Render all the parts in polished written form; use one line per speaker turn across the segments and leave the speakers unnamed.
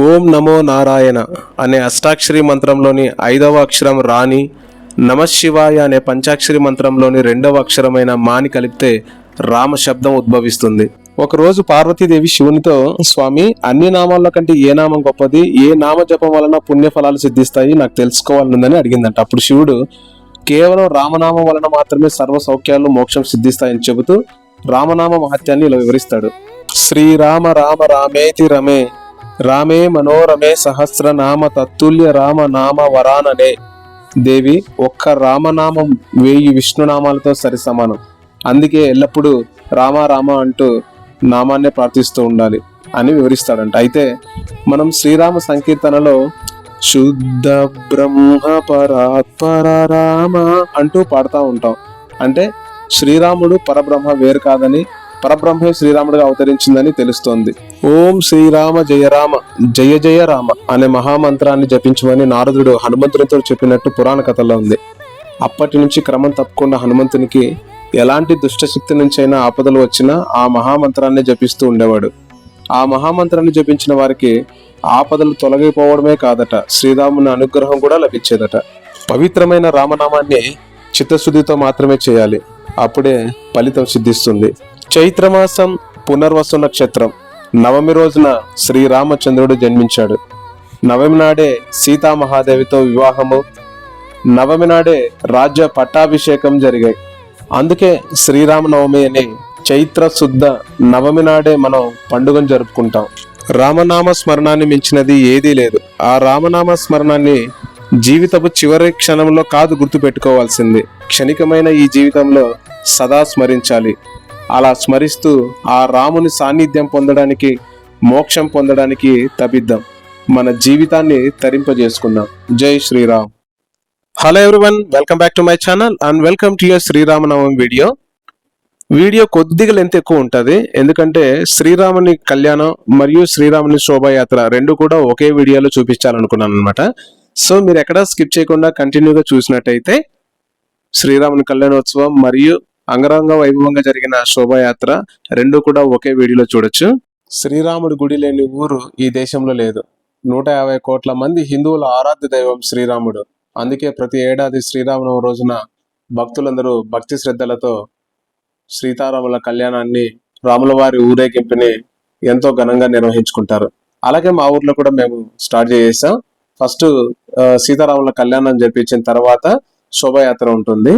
ఓం నమో నారాయణ అనే అష్టాక్షరి మంత్రంలోని 5వ అక్షరం రాని, నమశివాయ అనే పంచాక్షరి మంత్రంలోని 2వ అక్షరమైన మాని కలిపితే రామ శబ్దం ఉద్భవిస్తుంది. ఒకరోజు పార్వతీదేవి శివునితో, స్వామి, అన్ని నామాల కంటే ఏ నామం గొప్పది, ఏ నామ జపం వలన పుణ్యఫలాలు సిద్ధిస్తాయి నాకు తెలుసుకోవాలనుందని అడిగిందంట. అప్పుడు శివుడు, కేవలం రామనామం వలన మాత్రమే సర్వ సౌఖ్యాలు మోక్షం సిద్ధిస్తాయని చెబుతూ రామనామ మహత్యాన్ని ఇలా వివరిస్తాడు. శ్రీరామ రామ రామేతి రమే రామే మనోరమే సహస్రనామ తత్తుల్య రామ నామ వరాననే. దేవి, ఒక్క రామనామం 1000 విష్ణునామాలతో సరి సమానం. అందుకే ఎల్లప్పుడూ రామ రామ అంటూ నామాన్నే ప్రార్థిస్తూ ఉండాలి అని వివరిస్తాడంట. అయితే మనం శ్రీరామ సంకీర్తనలో శుద్ధ బ్రహ్మ పరాత్పర రామ అంటూ పాడుతూ ఉంటాం. అంటే శ్రీరాముడు పరబ్రహ్మ వేరు కాదని, పరబ్రహ్మే శ్రీరాముడిగా అవతరించిందని తెలుస్తోంది. ఓం శ్రీరామ జయ రామ జయ జయ రామ అనే మహామంత్రాన్ని జపించమని నారదుడు హనుమంతునితో చెప్పినట్టు పురాణ కథల్లో ఉంది. అప్పటి నుంచి క్రమం తప్పకుండా హనుమంతునికి ఎలాంటి దుష్టశక్తి నుంచైనా ఆపదలు వచ్చినా ఆ మహామంత్రాన్ని జపిస్తూ ఉండేవాడు. ఆ మహామంత్రాన్ని జపించిన వారికి ఆపదలు తొలగిపోవడమే కాదట, శ్రీరాముని అనుగ్రహం కూడా లభించేదట. పవిత్రమైన రామనామాన్ని చిత్తశుద్ధితో మాత్రమే చేయాలి, అప్పుడే ఫలితం సిద్ధిస్తుంది. చైత్రమాసం పునర్వసు నక్షత్రం నవమి రోజున శ్రీరామచంద్రుడు జన్మించాడు. నవమి నాడే సీతామహాదేవితో వివాహము, నవమి నాడే రాజ్య పట్టాభిషేకం జరిగాయి. అందుకే శ్రీరామనవమి అని చైత్ర శుద్ధ నవమి నాడే మనం పండుగను జరుపుకుంటాం. రామనామ స్మరణాన్ని మించినది ఏదీ లేదు. ఆ రామనామ స్మరణాన్ని జీవితపు చివరి క్షణంలో కాదు గుర్తుపెట్టుకోవాల్సింది, క్షణికమైన ఈ జీవితంలో సదా స్మరించాలి. అలా స్మరిస్తూ ఆ రాముని సాన్నిధ్యం పొందడానికి, మోక్షం పొందడానికి తపిద్దాం. మన జీవితాన్ని తరింపజేసుకుందాం. జై Shriram. Hello everyone, welcome back to my channel and welcome to your Sriramanavami video కొద్దిగా లెంత్ ఎక్కువ ఉంటుంది, ఎందుకంటే శ్రీరాముని కళ్యాణం మరియు శ్రీరాముని శోభాయాత్ర రెండు కూడా ఒకే వీడియోలో చూపించాలనుకున్నాను అనమాట. సో మీరు ఎక్కడా స్కిప్ చేయకుండా కంటిన్యూగా చూసినట్టయితే శ్రీరాముని కళ్యాణోత్సవం మరియు అంగరంగ వైభవంగా జరిగిన శోభాయాత్ర రెండు కూడా ఒకే వీడియోలో చూడొచ్చు. శ్రీరాముడి గుడి లేని ఊరు ఈ దేశంలో లేదు. 150 కోట్ల మంది హిందువుల ఆరాధ్య దైవం శ్రీరాముడు. అందుకే ప్రతి ఏడాది శ్రీరామనవమి రోజున భక్తులందరూ భక్తి శ్రద్ధలతో సీతారాముల కళ్యాణాన్ని, రాముల వారి ఊరేగింపుని ఎంతో ఘనంగా నిర్వహించుకుంటారు. అలాగే మా ఊర్లో కూడా మేము స్టార్ట్ చేసాం. ఫస్ట్ సీతారాముల కళ్యాణం జరిపించిన తర్వాత శోభాయాత్ర ఉంటుంది.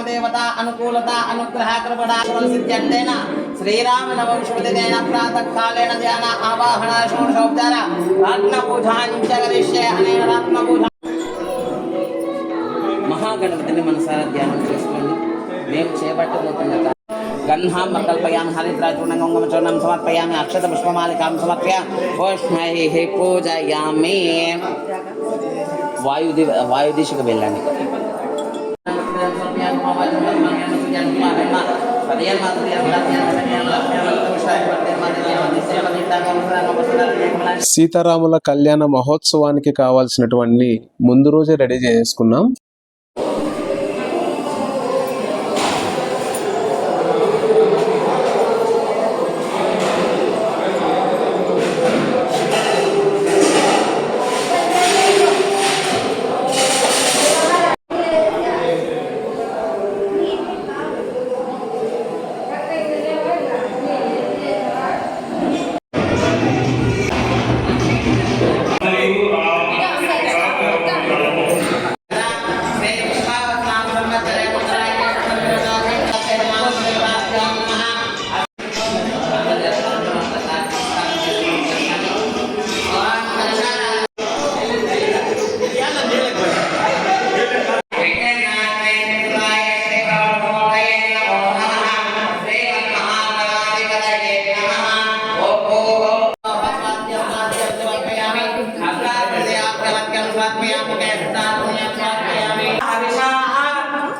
దేవత అనుకూలత అనుగ్రహ కృపడా సిద్ధ్యర్థేన శ్రీరామనవమి శుభదినేన ప్రాతఃకాలేన ధ్యాన ఆవాహన షోడశోపచార రత్నపూజాం చ కరిష్యే. అనేన రత్నపూజ మహాగణపతిని మనసారా ధ్యానం చేసుకోండి. మేము చేపట్టబోతున్న గన్హాం కల్పయామి, హరిద్రాచూర్ణం కుంకుమచూర్ణం సమర్పయామి, అక్షత పుష్పమాలికాం సమర్పయ పుష్పైః పూజయామి. వాయుదిశకు వెళ్ళండి.
సీతారాముల కళ్యాణ మహోత్సవానికి కావాల్సినటువంటి ముందు రోజే రెడీ చేసుకున్నాం.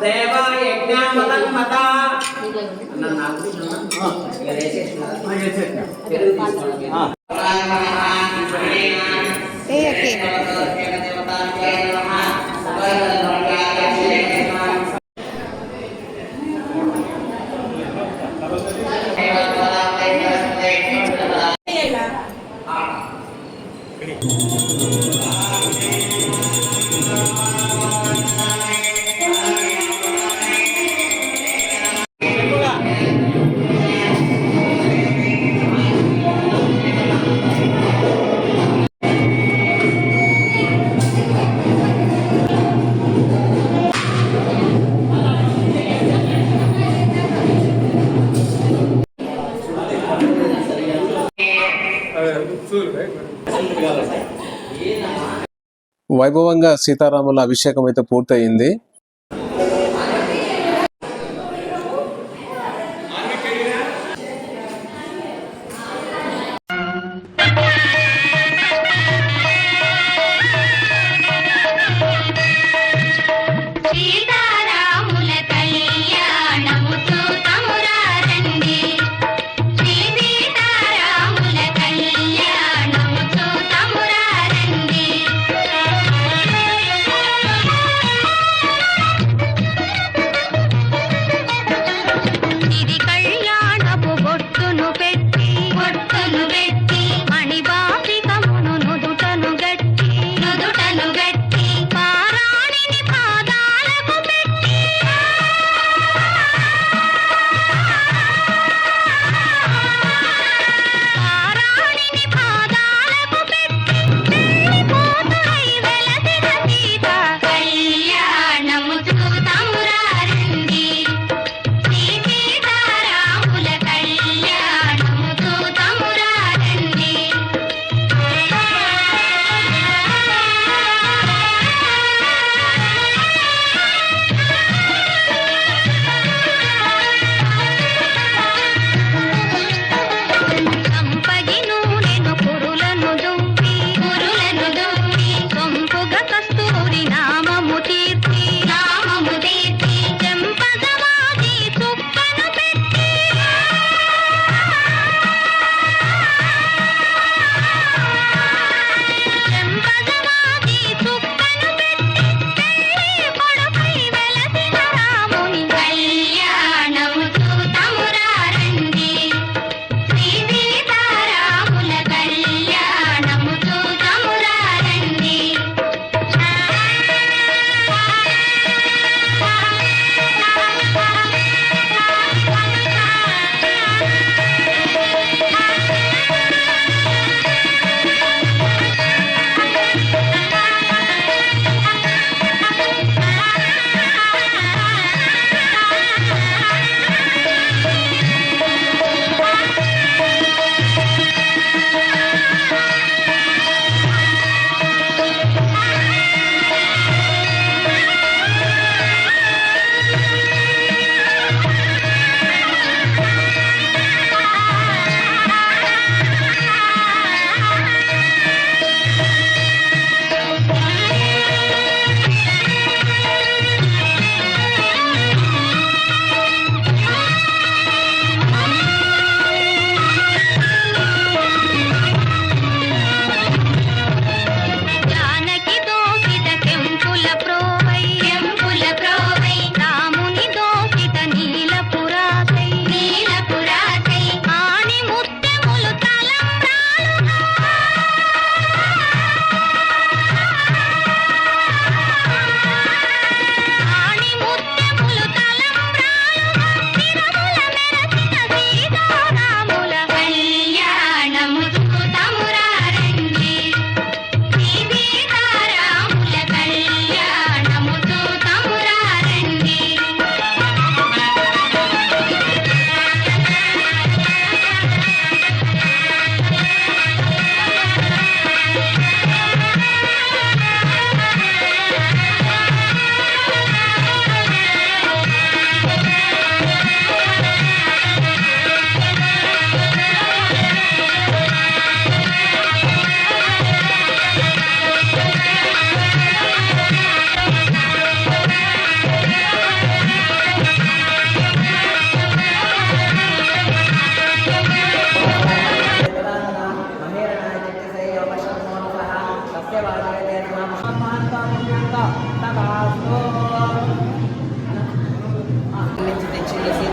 దేవా యజ్ఞామతన్మత అన్న నాకు ఇక వేసేసిన పెరుగు తీసుకోండి
వైభవంగా సీతారాముల అభిషేకం అయితే పూర్తయింది.
సీతారాముల కళ్యాణము చూతమురా రండి, శ్రీ సీతారాముల కళ్యాణము చూతమురా రండి.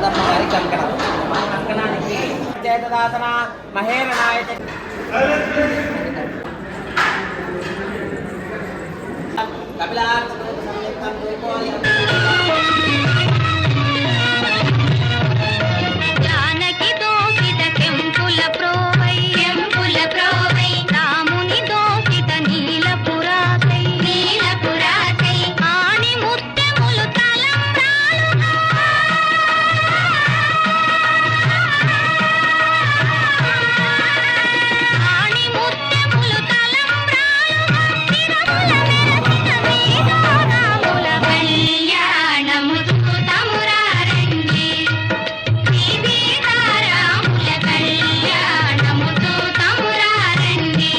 శారదమ్మ గారి కంకణం. ఆ కంకణానికి చేతదాతన మహేరణాయ కపిలార్చన సంయుక్తం రూపోయం
జానకి దోసిత కెంపుల ప్రోవై రాముని దోసిత నీలపురాసై ఆణి ముత్యములు తలంబ్రాలుగా ఆణి ముత్యములు తలంబ్రాలుగా తిరుమల వెలసిన వేదోరాముల కళ్యాణము చూతమురారండి సీతారాముల కళ్యాణము చూతమురారండి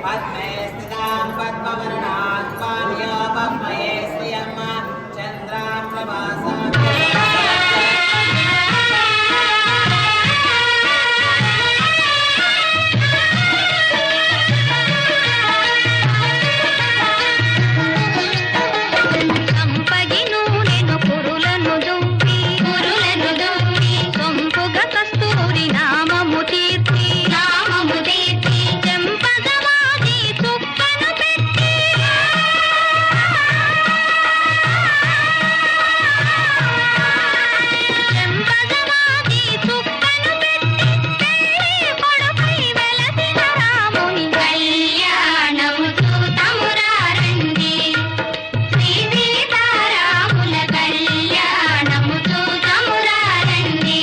పద్మే స్థితాం పద్మవర్ణాత్మాన్య పద్మయే శ్రియమ్మ చంద్రాం ప్రభాసా
సంపగి నూనెను కురులను దుంపి సొంపుగా కస్తూరి నామము తీర్చి చెంపగవాది చుక్కను పెట్టి చెంపగవాది చుక్కను పెట్టి పెళ్లి కొడుకై వెలసిన రాముని కళ్యాణము చూతమురారండి సీతారాముల కళ్యాణము చూతమురారండి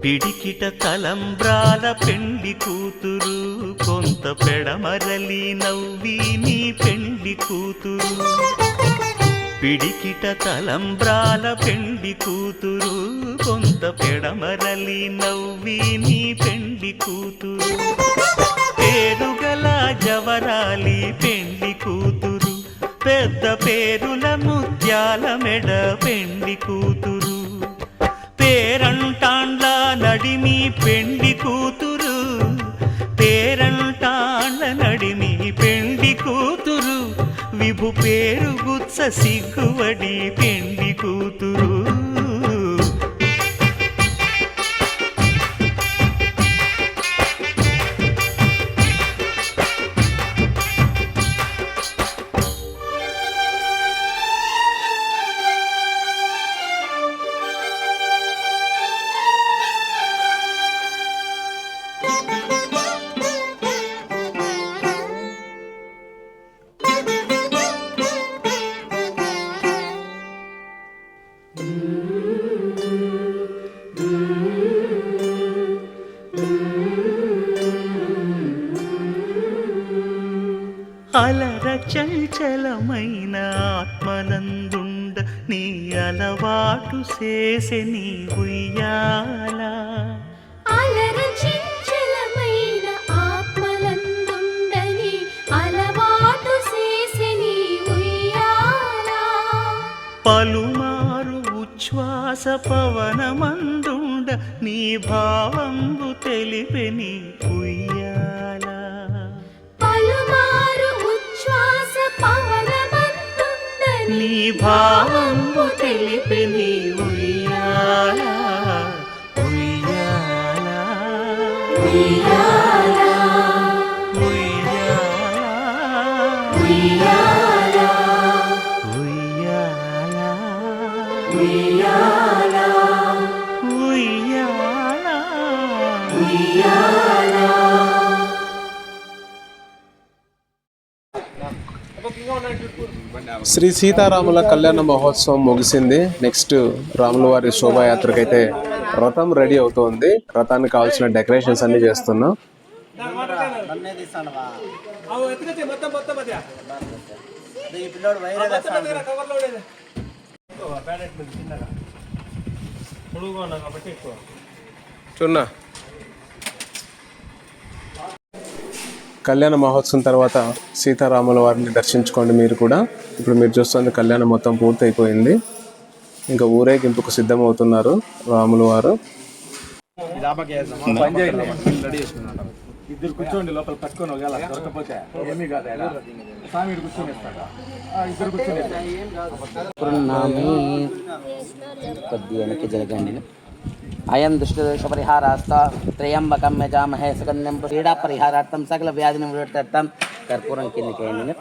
పిడికిట తలంబ్రాల పెండి కూతురు కొంత పెడమరలి నవ్వి నీ పెండి కూతురు పిడికిట తలంబ్రాల పెండి కూతురు కొంత పెడమరలి నవ్వి నీ పెండి కూతురు పేరుగల జవరాలి పెండి కూతురు పెద్ద పేరుల ముత్యాల మెడ పెండి కూతురు పేరంటాండ్ల నడిమి పెండి కూతురు పేరంటాండ్ల నడిమి పెండి కూతురు విభు పేరు గుత్స సిగ్గువడి పెండి కూతురు అలర చంచలమైన ఆత్మనందుండ నీ అలవాటు చేసే నీ ఉయ్యాల
అలర చంచలమైన ఆత్మలందుండని అలవాటు చేసే నీ ఉయ్యాల
పలుమారు ఉచ్ఛ్వాస పవనమందుండ నీ భావంబు తెలిపే నీ ఉయ్యాల
పలుమారు ఉచ్ఛ్వాస పవనమందుండని
నీ భావంబు తెలిపే నీ ఉయ్యాల ఉయ్యాల
ఉయ్యాల
ఉయ్యాల
ఉయ్యాల
ఉయ్యాల
ఉయ్యాల
ఉయ్యాల
ఉయ్యాల
శ్రీ సీతారాముల కళ్యాణ మహోత్సవం ముగిసింది. నెక్స్ట్ రాముల వారి శోభాయాత్రకైతే రథం రెడీ అవుతోంది. రథానికి కావాల్సిన డెకరేషన్స్ అన్ని చేస్తున్నాం. చూన్నా కళ్యాణ మహోత్సవం తర్వాత సీతారాముల వారిని దర్శించుకోండి మీరు కూడా. ఇప్పుడు మీరు చూస్తుంది కళ్యాణం మొత్తం పూర్తి అయిపోయింది. ఇంకా ఊరేగింపుకు సిద్ధమవుతున్నారు రాముల వారు.
ఇద్దరు కూర్చోండి లోపల పట్టుకొని ఒకవేళ దొరకపోతే ఏమీ కాదు స్వామి కూర్చొని ఇద్దరు కూర్చొని
కొద్ది వెనక్కి జరగండి. అయం దుష్టదోష పరిహారాస్త త్రయంబకం యజామహే సుగంధం క్రీడా పరిహారార్థం సకల వ్యాధి నివృత్తార్థం కర్పూరం కిందకేయండి.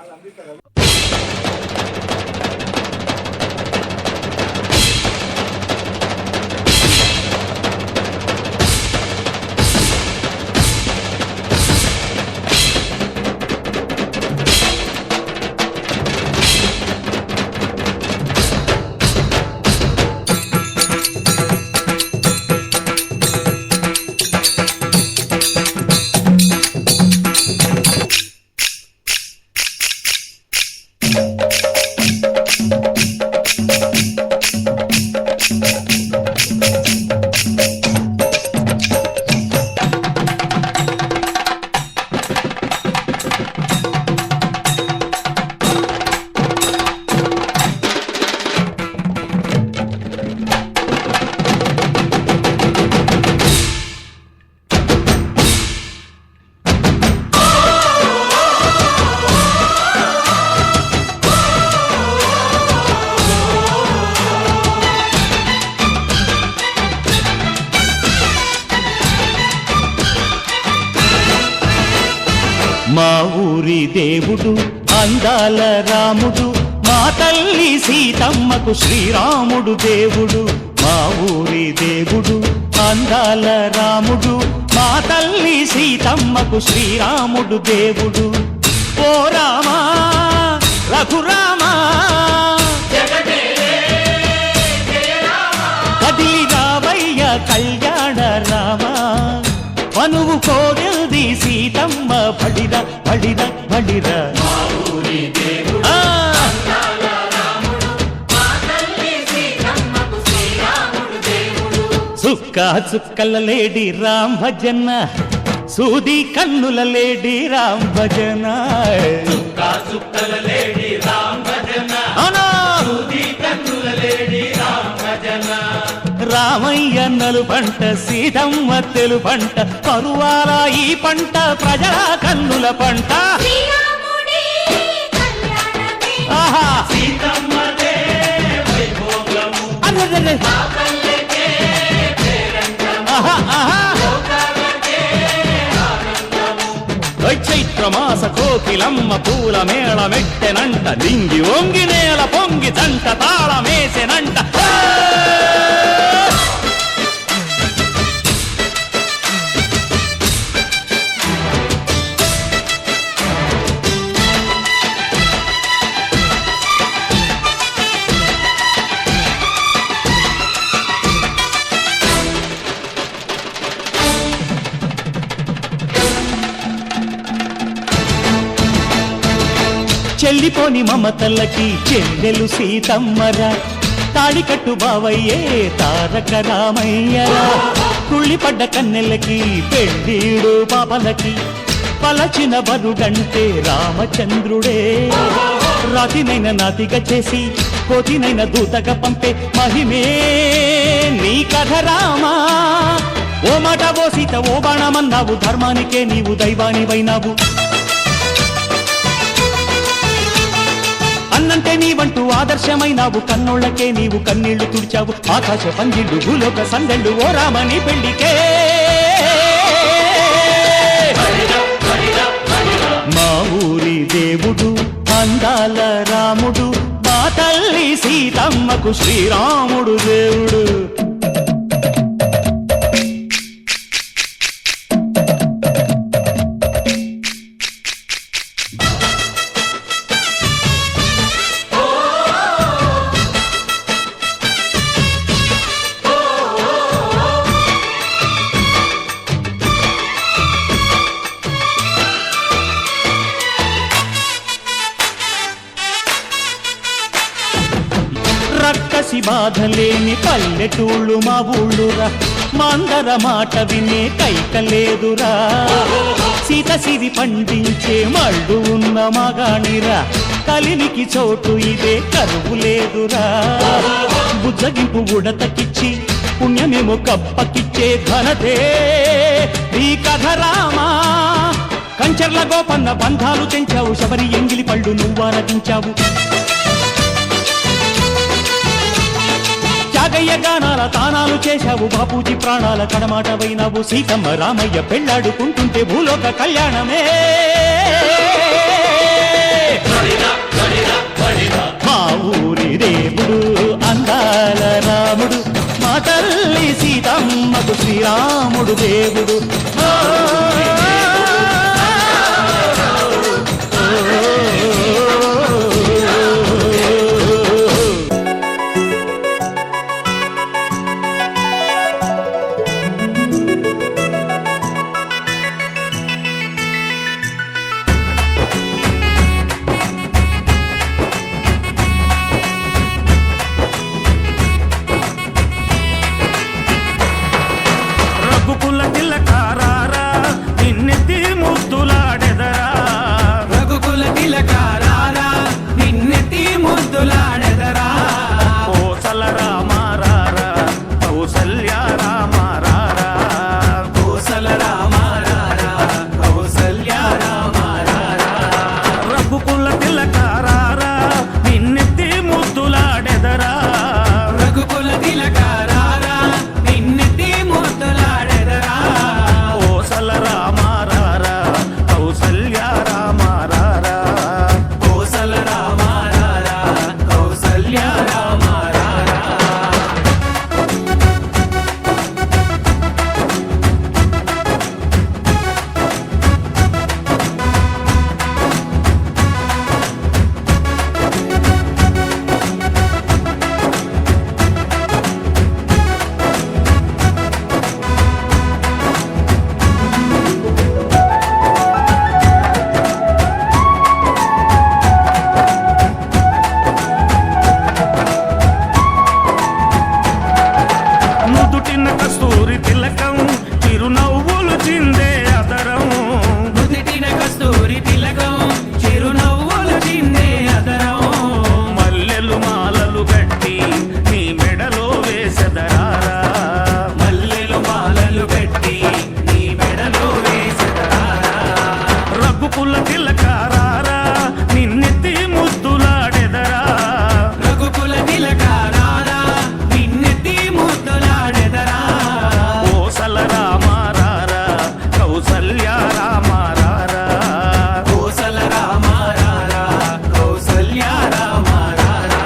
మా ఊరి దేవుడు అందాల రాముడు, మా తల్లి సీతమ్మకు శ్రీరాముడు దేవుడు. మా ఊరి దేవుడు అందాల రాముడు, మా తల్లి సీతమ్మకు శ్రీరాముడు దేవుడు. ఓ రామా రఘురామా కదిలి రావయ్య కళ్యాణ రామా, మనువు కోగెల్ది సీతమ్మ బడిర బడిర బడిర. చుక్క చుక్కల లేడి రామ్ భజన, సూది కన్నుల లేడి రామ్ భజన. రామయ్య నలు పంట సీతమ్మ తెలు పంట, పరువాల ఈ పంట ప్రజల కన్నుల పంట. ఆహా అరెరెరె. ఆహా ఆహా చైత్రమాస కోకిలమ్మ పూల మేళ మెట్టెనంట, దింగి ఒంగి నేల పొంగి జంట తాళమేసెనంట. చెల్లిపోని మమతల్లకి చెల్లెలు సీతమ్మరా, తాళికట్టు బావయ్యే తారక రామయ్యరా, తుళ్ళిపడ్డ కన్నెలకి పెళ్ళీడు పాపలకి పలచిన బరుడంటే రామచంద్రుడే. రాతినైన నాతిగా చేసి కోతినైన దూతగా పంపే మహిమే నీ కథ రామా. ఓ మాట ఓ సీత ఓ బాణమన్నావు, ధర్మానికే నీవు దైవానివైనావు. అన్నంటే నీవంటూ ఆదర్శమైనావు, కన్నోళ్ళకే నీవు కన్నీళ్లు తుడిచావు. ఆకాశ పందిళ్ళు భూలోక సందళ్ళు ఓ రామని పెళ్లికే. మా ఊరి దేవుడు అందాల రాముడు, మా తల్లి సీతమ్మకు శ్రీరాముడు దేవుడు. రక్కసి బాధలేని పల్లెటూళ్ళు మా ఊళ్ళురా, మందర మాట వినే కైకలేదురా. సీత సిరి పండించే మళ్ళు ఉన్న మగాణిరా, కలినికి చోటు ఇదే కరువు లేదురా. బుజ్జగింపు ఉడతకిచ్చి పుణ్యమేమో కప్పకిచ్చే ఘనతే ఈ కథ రామా. కంచర్ల గోపన్న బంధాలు తెంచావు, శబరి ఎంగిలి పళ్ళు నువ్వారదించావు. త్యాగయ్య గానాల తానాలు చేశావు, బాపూజీ ప్రాణాల కడమాటవైనావు. సీతమ్మ రామయ్య పెళ్ళాడుకుంటుంటే భూలోక కళ్యాణమే. మా ఊరి దేవుడు అందాల రాముడు, మా తల్లి సీతమ్మకు శ్రీరాముడు దేవుడు.
రఘుకుల తిలకారారా నిన్నెత్తి ముద్దులాడెదరా,
రఘుకుల తిలకారారా నిన్నెత్తి ముద్దులాడెదరా.
కోసల రామారారా కౌసల్య రామారారా,
కోసల రామారారా కౌసల్య రామారారా.
రఘుకుల తిలకారారా నిన్నెత్తి ముద్దులాడెదరా,
రఘుకుల తిలకారారా నిన్నెత్తి ముద్దులాడెదరా.
కోసల రామారారా కౌసల్య రామారారా,
కోసల రామారారా కౌసల్య రామారారా.
నుదుటిన కస్తూరి తిలకం చిరునవ్వులు చిందే అదరం,
నుదిటిన కస్తూరి తిలకం చిరునవ్వులు చిందే అదరం.
మల్లెలు మాలలు గట్టి నీ మెడలో వేసెదరారా,
మల్లెలు మాలలు పెట్టి నీ మెడలో వేసెదరారా.
రఘుకుల తిలకారారా నిన్నెత్తి ముద్దులాడెదరా,
రఘుకుల తిలకారారా నిన్నెత్తి ముద్దులాడెదరా.
కోసల రామారారా కౌసల్య రామారారా,
కోసల రామారారా కౌసల్య రామారారా.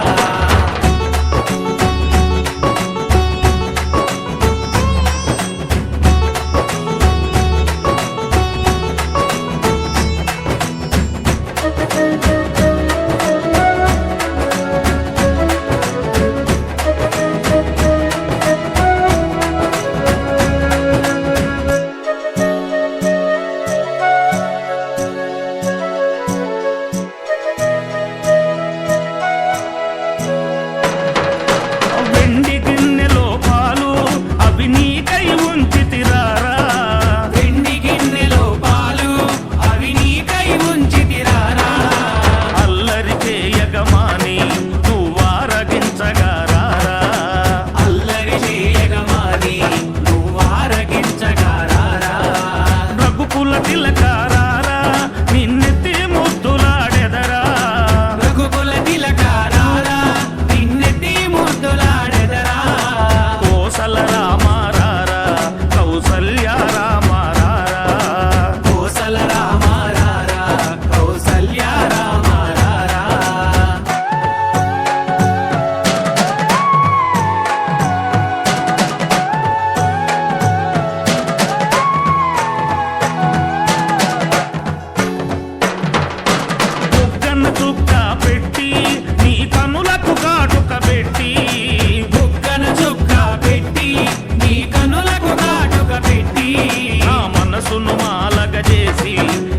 చేసి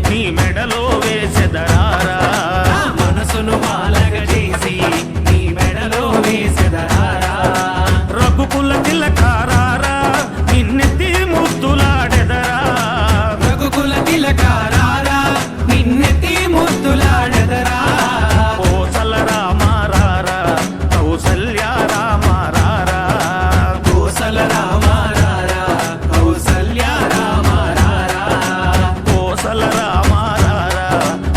నీ మెడలో వేసెదరారా
మనసును మాలగ చేసి నీ మెడలో వేసెదరారా
రఘుకుల తిలకారారా నిన్నెత్తి ముద్దులాడెదరా
రఘుకుల తిలకారారా నిన్నెత్తి ముద్దులాడెదరా
కోసల రామారారా కౌసల్య రామారారా
కోసల రామారారా కౌసల్య రామారారా
కోసల రామారారా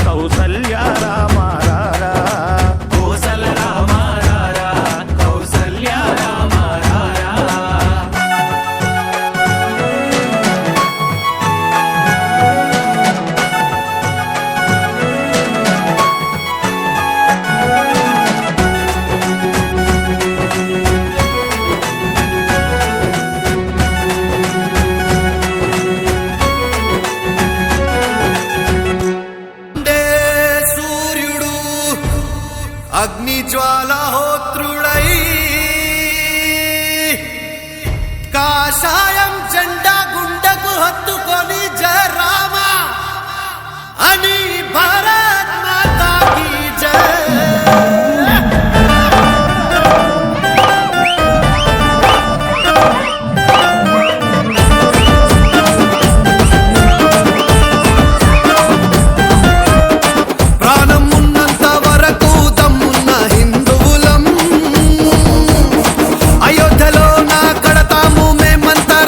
కౌసల్య రామారారా
కోసల రామారారా కౌసల్య రామారారా
సూర్యుడు అగ్ని జ్వాలహోత్రుడై కాషాయం జెండా గుండెకు హత్తుకొని జయ రామ అని భారత్ మాతా కీ జయ ప్రాణం ఉన్నంత వరకు దమ్మున్న హిందువులం అయోధ్యలో నా కడతాము మేమంతా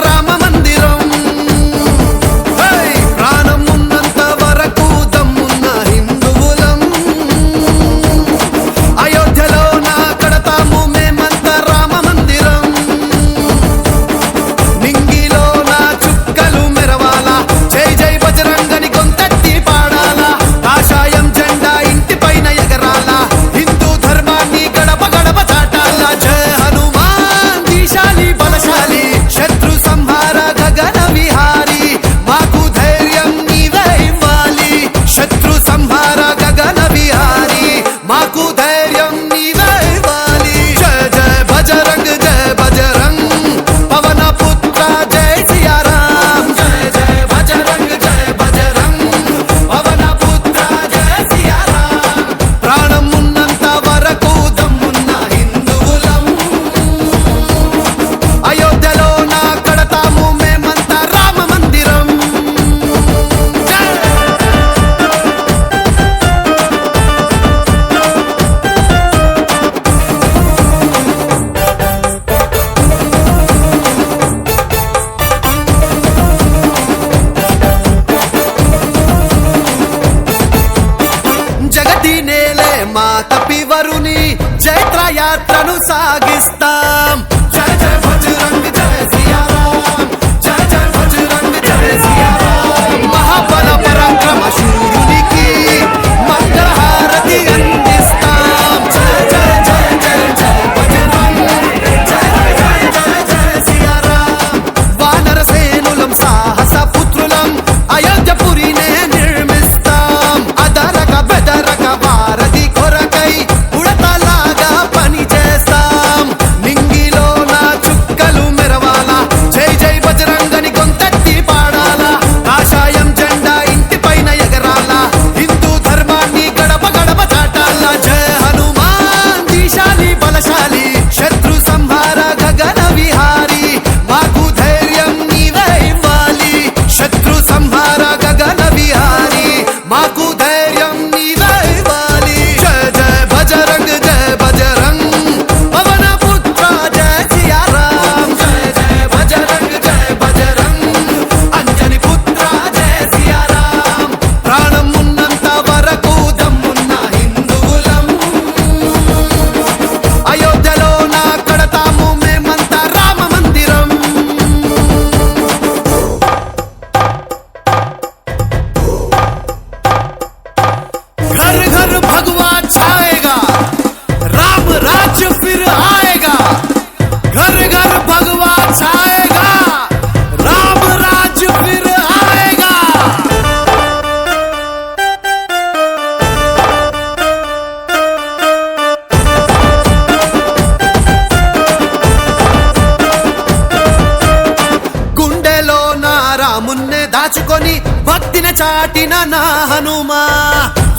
చాటిన నా హనుమా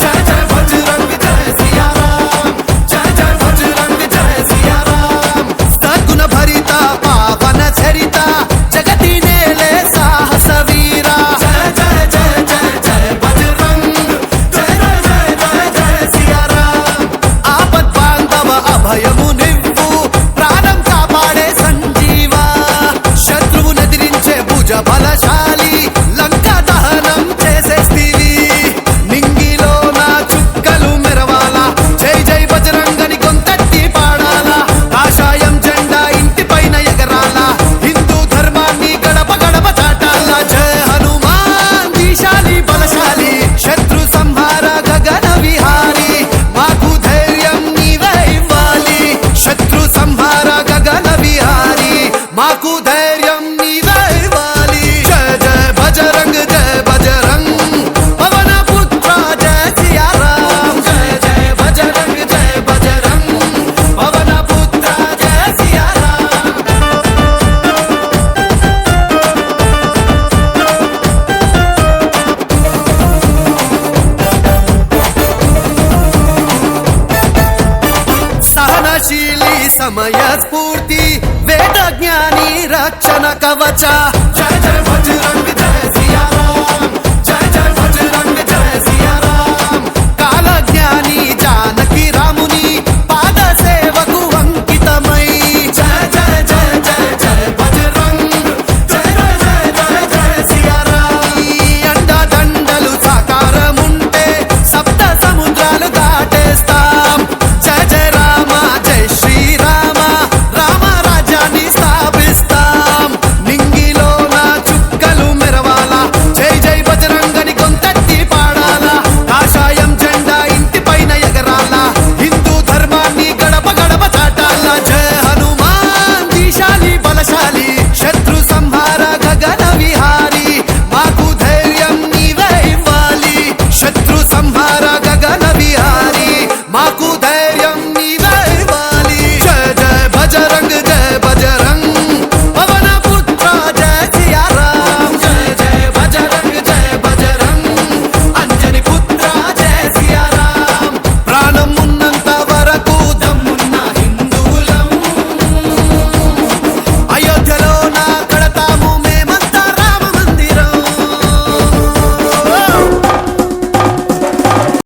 జయ జయ బజరంగ్ జయ సియా రామ్ జయ జయ బజరంగ్ జయ సియా రామ్ సద్గుణ భరిత పావన చరిత జగతి నేలే సాహస వీరా జయ జయ జయ జయ జయ బజరంగ్ జయ జయ జయ జయ సియా రామ్ ఆపద్ బాంధవ అభయము నివ్వు ప్రాణం కాపాడే సంజీవా శత్రువు నదిరించే భుజ బలశాలి లంకా దహనం చేసేస్తివి నింగిలో నా చుక్కలు మెరవాలా జై జై బజరంగని గొంతెత్తి పాడాలా కాషాయం జెండా ఇంటి పైన ఎగరాలా హిందూ ధర్మాన్ని గడప గడప చాటాలా జయ హనుమాన్ దీశాలి బలశాలి శత్రు సంహార గగన విహారి మాకు ధైర్యం నీవే ఇవ్వాలి శత్రు సంహార గగన విహారి మాకు ధైర్యం నీవే ఇవ్వాలి జయ జయ బజరంగ్ జయ బజరంగ్ పవన పుత్ర జయ సియా రామ్ జయ జయ బజరంగ్ జయ బజరంగ్ పవన పుత్ర జయ సియా రామ్ సహనశీలి సమయ స్ఫూర్తి వేద జ్ఞాని రక్షణ కవచ జయ జయ భజ